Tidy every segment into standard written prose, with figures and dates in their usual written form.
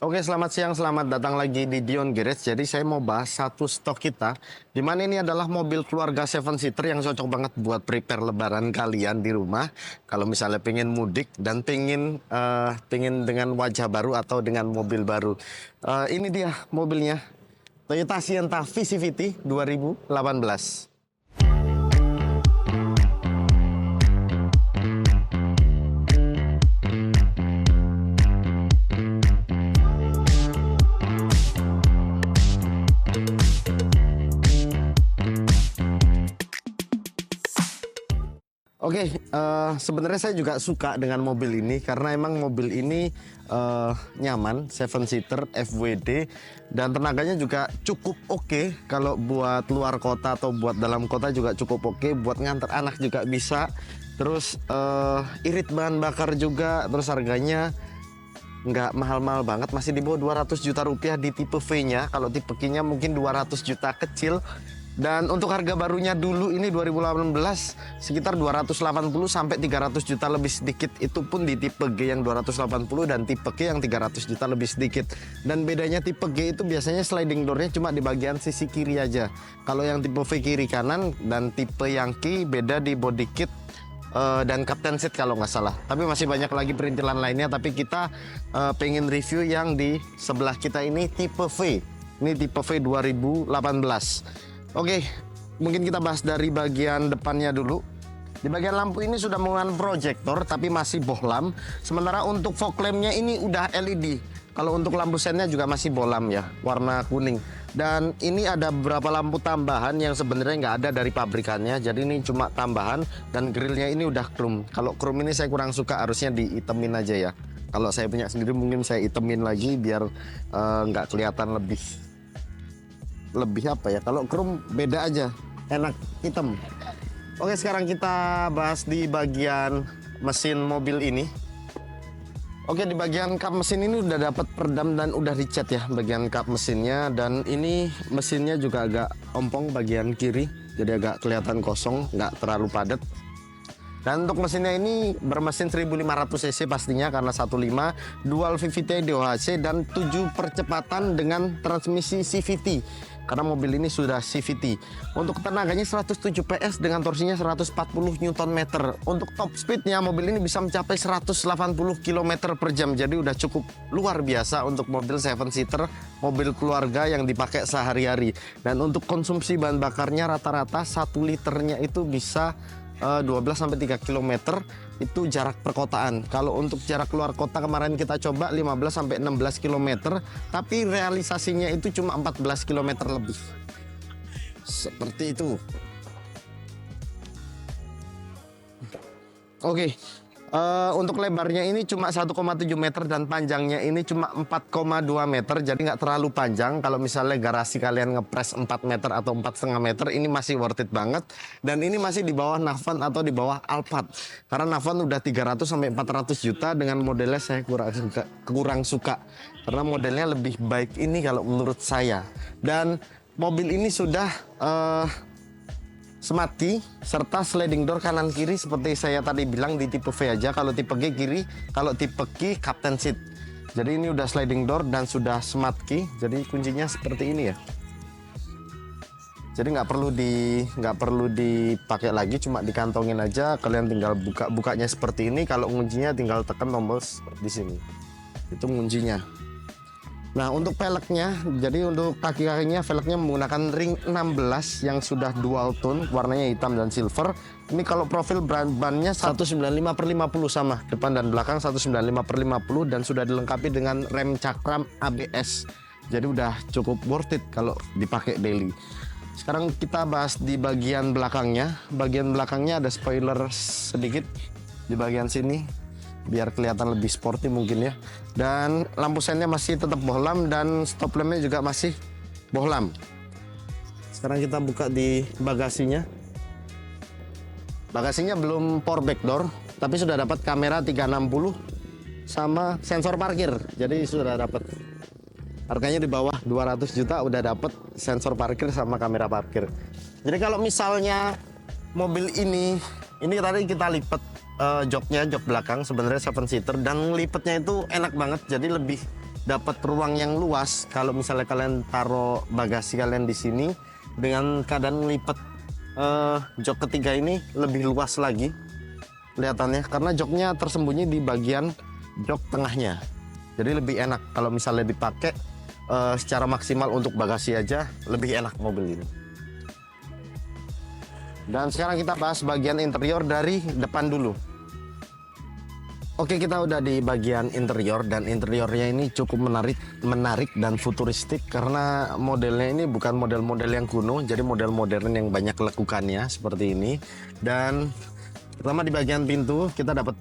Oke, selamat siang, selamat datang lagi di Dion Garage. Jadi saya mau bahas satu stok kita, di mana ini adalah mobil keluarga seven seater yang cocok banget buat prepare lebaran kalian di rumah. Kalau misalnya pengen mudik dan pengen dengan wajah baru atau dengan mobil baru. Ini dia mobilnya, Toyota Sienna VCVT 2018. Oke, sebenarnya saya juga suka dengan mobil ini karena emang mobil ini nyaman, seven seater, FWD, dan tenaganya juga cukup oke. Kalau buat luar kota atau buat dalam kota juga cukup oke. Buat nganter anak juga bisa. Terus irit bahan bakar juga. Terus harganya nggak mahal-mahal banget, masih di bawah 200 juta rupiah di tipe V-nya. Kalau tipe Q-nya mungkin 200 juta kecil. Dan untuk harga barunya dulu ini 2018 sekitar 280 sampai 300 juta lebih sedikit. Itu pun di tipe G yang 280 dan tipe Q yang 300 juta lebih sedikit. Dan bedanya tipe G itu biasanya sliding door-nya cuma di bagian sisi kiri aja. Kalau yang tipe V kiri kanan, dan tipe yang Q beda di body kit dan captain seat kalau nggak salah. Tapi masih banyak lagi perintilan lainnya. Tapi kita pengen review yang di sebelah kita ini tipe V. Ini tipe V 2018. Oke, mungkin kita bahas dari bagian depannya dulu. Di bagian lampu ini sudah menggunakan proyektor tapi masih bohlam. Sementara untuk fog lampnya ini udah LED. Kalau untuk lampu sennya juga masih bohlam ya, warna kuning. Dan ini ada beberapa lampu tambahan yang sebenarnya nggak ada dari pabrikannya. Jadi ini cuma tambahan, dan grillnya ini udah chrome. Kalau chrome ini saya kurang suka, harusnya diitemin aja ya. Kalau saya punya sendiri mungkin saya itemin lagi biar nggak kelihatan lebih apa ya, kalau chrome beda aja, enak hitam. Oke, sekarang kita bahas di bagian mesin mobil ini. Oke, di bagian kap mesin ini udah dapat peredam dan udah dicat ya bagian kap mesinnya. Dan ini mesinnya juga agak ompong bagian kiri, jadi agak kelihatan kosong, nggak terlalu padat. Dan untuk mesinnya ini bermesin 1500 cc pastinya karena 1.5 dual VVT DOHC dan 7 percepatan dengan transmisi CVT karena mobil ini sudah CVT. Untuk tenaganya 107 PS dengan torsinya 140 Nm. Untuk top speednya mobil ini bisa mencapai 180 km per jam. Jadi udah cukup luar biasa untuk mobil 7 seater, mobil keluarga yang dipakai sehari-hari. Dan untuk konsumsi bahan bakarnya rata-rata 1 liternya itu bisa 12-3 km itu jarak perkotaan. Kalau untuk jarak keluar kota kemarin kita coba 15-16 km, tapi realisasinya itu cuma 14 km lebih. Seperti itu. Oke. Untuk lebarnya ini cuma 1,7 meter dan panjangnya ini cuma 4,2 meter, jadi nggak terlalu panjang. Kalau misalnya garasi kalian ngepres 4 meter atau 4,5 meter, ini masih worth it banget. Dan ini masih di bawah Navan atau di bawah Alphard, karena Navan udah 300 sampai 400 juta. Dengan modelnya saya kurang suka karena modelnya lebih baik ini kalau menurut saya. Dan mobil ini sudah smart key serta sliding door kanan kiri seperti saya tadi bilang di tipe V aja. Kalau tipe G kiri, kalau tipe Q captain seat. Jadi ini udah sliding door dan sudah smart key. Jadi kuncinya seperti ini ya. Jadi nggak perlu dipakai lagi, cuma dikantongin aja. Kalian tinggal bukanya seperti ini. Kalau kuncinya tinggal tekan tombol di sini. Itu kuncinya. Nah, untuk velgnya, jadi untuk kaki-kakinya velgnya menggunakan ring 16 yang sudah dual tone, warnanya hitam dan silver. Ini kalau profil bannya 195/50 sama, depan dan belakang 195/50, dan sudah dilengkapi dengan rem cakram ABS. Jadi udah cukup worth it kalau dipakai daily. Sekarang kita bahas di bagian belakangnya. Bagian belakangnya ada spoiler sedikit di bagian sini, biar kelihatan lebih sporty mungkin ya. Dan lampu sennya masih tetap bohlam dan stop lampnya juga masih bohlam. Sekarang kita buka di bagasinya. Bagasinya belum power back door, tapi sudah dapat kamera 360 sama sensor parkir. Jadi sudah dapat. Harganya di bawah 200 juta udah dapat sensor parkir sama kamera parkir. Jadi kalau misalnya mobil ini tadi kita lipat joknya, jok belakang sebenarnya 7 seater, dan lipetnya itu enak banget, jadi lebih dapat ruang yang luas. Kalau misalnya kalian taruh bagasi kalian di sini dengan keadaan lipat jok ketiga ini lebih luas lagi kelihatannya, karena joknya tersembunyi di bagian jok tengahnya. Jadi lebih enak kalau misalnya dipakai secara maksimal untuk bagasi aja, lebih enak mobil ini. Dan sekarang kita bahas bagian interior dari depan dulu. Oke, kita udah di bagian interior, dan interiornya ini cukup menarik dan futuristik karena modelnya ini bukan model-model yang kuno, jadi model modern yang banyak lekukannya seperti ini. Dan pertama di bagian pintu kita dapat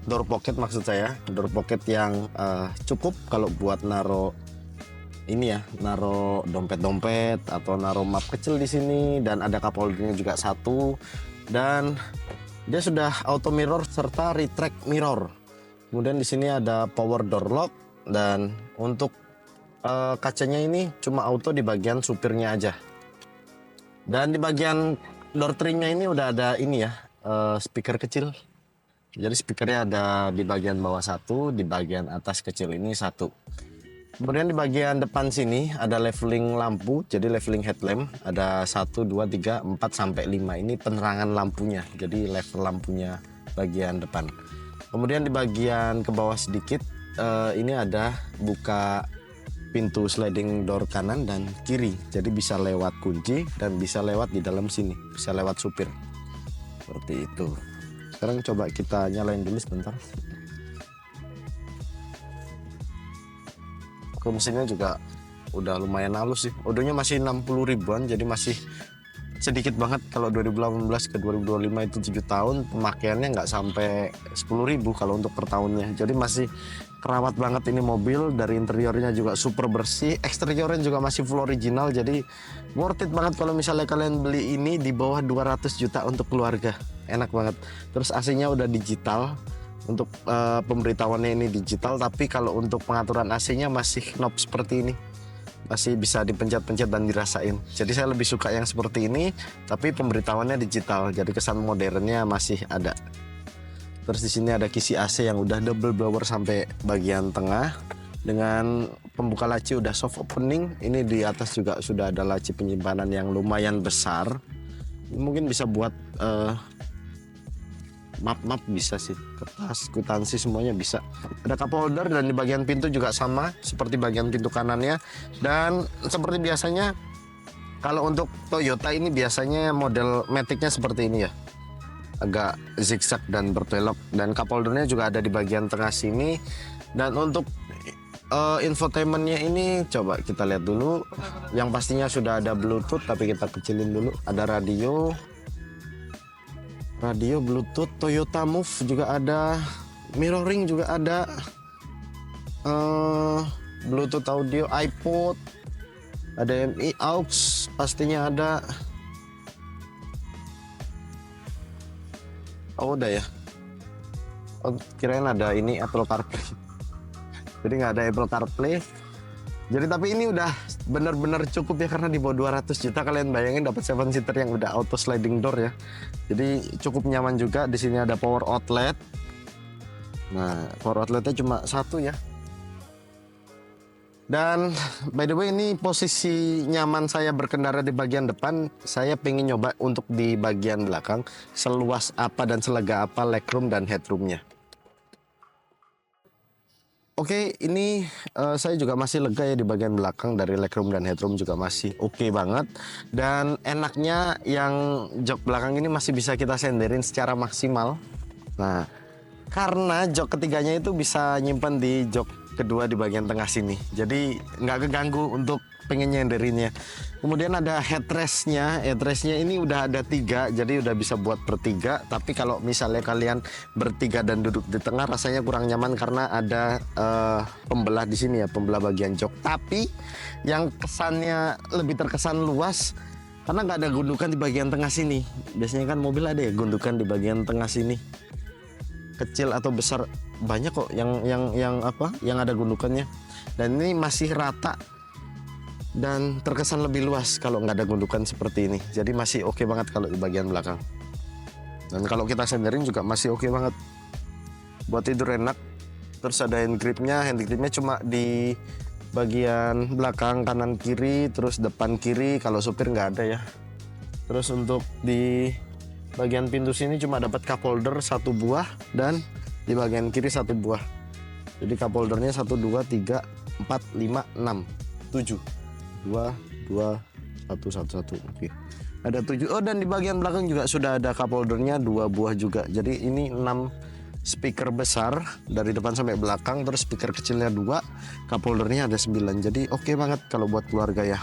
door pocket, maksud saya door pocket yang cukup kalau buat naro ini ya, naro dompet-dompet atau naro map kecil di sini. Dan ada cup holdernya juga satu, dan dia sudah auto mirror serta retract mirror. Kemudian di sini ada power door lock, dan untuk kacanya ini cuma auto di bagian supirnya aja. Dan di bagian door trimnya ini udah ada ini ya, speaker kecil. Jadi speakernya ada di bagian bawah satu, di bagian atas kecil ini satu. Kemudian di bagian depan sini ada leveling lampu, jadi leveling headlamp ada 1, 2, 3, 4 sampai 5. Ini penerangan lampunya, jadi level lampunya bagian depan. Kemudian di bagian ke bawah sedikit ini ada buka pintu sliding door kanan dan kiri, jadi bisa lewat kunci dan bisa lewat di dalam sini, bisa lewat supir seperti itu. Sekarang coba kita nyalain dulu sebentar. Mesinnya juga udah lumayan halus sih, odonya masih 60 ribuan, jadi masih sedikit banget. Kalau 2018 ke 2025 itu 7 tahun, pemakaiannya nggak sampai 10 ribu kalau untuk per tahunnya. Jadi masih kerawat banget ini mobil. Dari interiornya juga super bersih, eksteriornya juga masih full original, jadi worth it banget kalau misalnya kalian beli ini di bawah 200 juta untuk keluarga. Enak banget. Terus AC-nya udah digital. Untuk pemberitahuannya ini digital, tapi kalau untuk pengaturan AC-nya masih knob seperti ini, masih bisa dipencet-pencet dan dirasain. Jadi saya lebih suka yang seperti ini, tapi pemberitahuannya digital, jadi kesan modernnya masih ada. Terus di sini ada kisi AC yang udah double blower sampai bagian tengah, dengan pembuka laci udah soft opening. Ini di atas juga sudah ada laci penyimpanan yang lumayan besar, mungkin bisa buat map bisa sih, kertas, kwitansi semuanya bisa. Ada cup holder, dan di bagian pintu juga sama seperti bagian pintu kanannya. Dan seperti biasanya kalau untuk Toyota ini biasanya model Matic-nya seperti ini ya, agak zigzag dan berbelok. Dan cup holdernya juga ada di bagian tengah sini. Dan untuk infotainmentnya ini coba kita lihat dulu. Yang pastinya sudah ada Bluetooth, tapi kita kecilin dulu. Ada radio Bluetooth, Toyota Move juga ada, mirroring juga ada, Bluetooth audio, iPod, ada HDMI, aux pastinya ada. Oh udah ya, oh kirain ada ini Apple CarPlay. Jadi nggak ada Apple CarPlay. Jadi tapi ini udah bener-bener cukup ya, karena di bawah 200 juta kalian bayangin dapat 7 seater yang udah auto sliding door ya. Jadi cukup nyaman juga. Di sini ada power outlet. Nah, power outletnya cuma satu ya. Dan by the way, ini posisi nyaman saya berkendara di bagian depan. Saya pengen nyoba untuk di bagian belakang, seluas apa dan selega apa legroom dan headroomnya. Oke, ini saya juga masih lega ya di bagian belakang. Dari legroom dan headroom juga masih oke banget. Dan enaknya yang jok belakang ini masih bisa kita senderin secara maksimal. Nah, karena jok ketiganya itu bisa nyimpan di jok kedua di bagian tengah sini. Jadi nggak keganggu untuk pengen nyenderinnya. Kemudian ada headrestnya. Headrestnya ini udah ada 3, jadi udah bisa buat bertiga. Tapi kalau misalnya kalian bertiga dan duduk di tengah, rasanya kurang nyaman karena ada pembelah di sini ya, pembelah bagian jok. Tapi yang kesannya lebih terkesan luas karena nggak ada gundukan di bagian tengah sini. Biasanya kan mobil ada ya gundukan di bagian tengah sini. Kecil atau besar banyak kok yang ada gundukannya. Dan ini masih rata dan terkesan lebih luas kalau nggak ada gundukan seperti ini. Jadi masih oke banget kalau di bagian belakang. Dan kalau kita senderin juga masih oke banget. Buat tidur enak. Terus ada hand gripnya cuma di bagian belakang kanan kiri, terus depan kiri. Kalau supir nggak ada ya. Terus untuk di bagian pintu sini cuma dapat cup holder 1 buah dan di bagian kiri 1 buah. Jadi cup holdernya 1, 2, 3, 4, 5, 6, 7. 2, 2, 1, 1, 1. Oke. Ada 7. Oh, dan di bagian belakang juga sudah ada cup holdernya 2 buah juga. Jadi ini 6 speaker besar dari depan sampai belakang, terus speaker kecilnya 2, cup holdernya ada 9. Jadi oke banget kalau buat keluarga ya.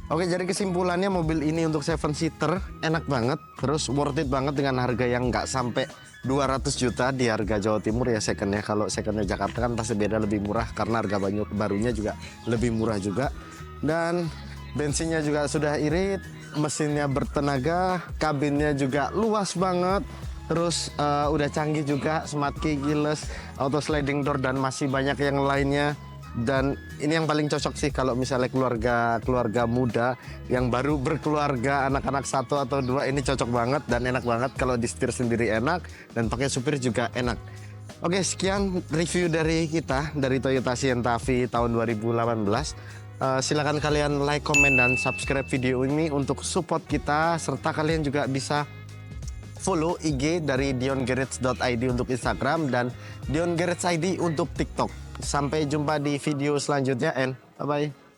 Oke, jadi kesimpulannya mobil ini untuk 7 seater enak banget, terus worth it banget dengan harga yang nggak sampai 200 juta di harga Jawa Timur ya secondnya. Kalau secondnya Jakarta kan pasti beda, lebih murah karena harga barunya juga lebih murah juga. Dan bensinnya juga sudah irit, mesinnya bertenaga, kabinnya juga luas banget. Terus udah canggih juga, smart key, keyless, auto sliding door, dan masih banyak yang lainnya. Dan ini yang paling cocok sih kalau misalnya keluarga muda yang baru berkeluarga, anak-anak 1 atau 2, ini cocok banget dan enak banget. Kalau disetir sendiri enak dan pakai supir juga enak. Oke, sekian review dari kita dari Toyota Sienta V tahun 2018. Silakan kalian like, komen, dan subscribe video ini untuk support kita, serta kalian juga bisa follow IG dari diongarage.id untuk Instagram dan diongarage.id untuk TikTok. Sampai jumpa di video selanjutnya and bye bye.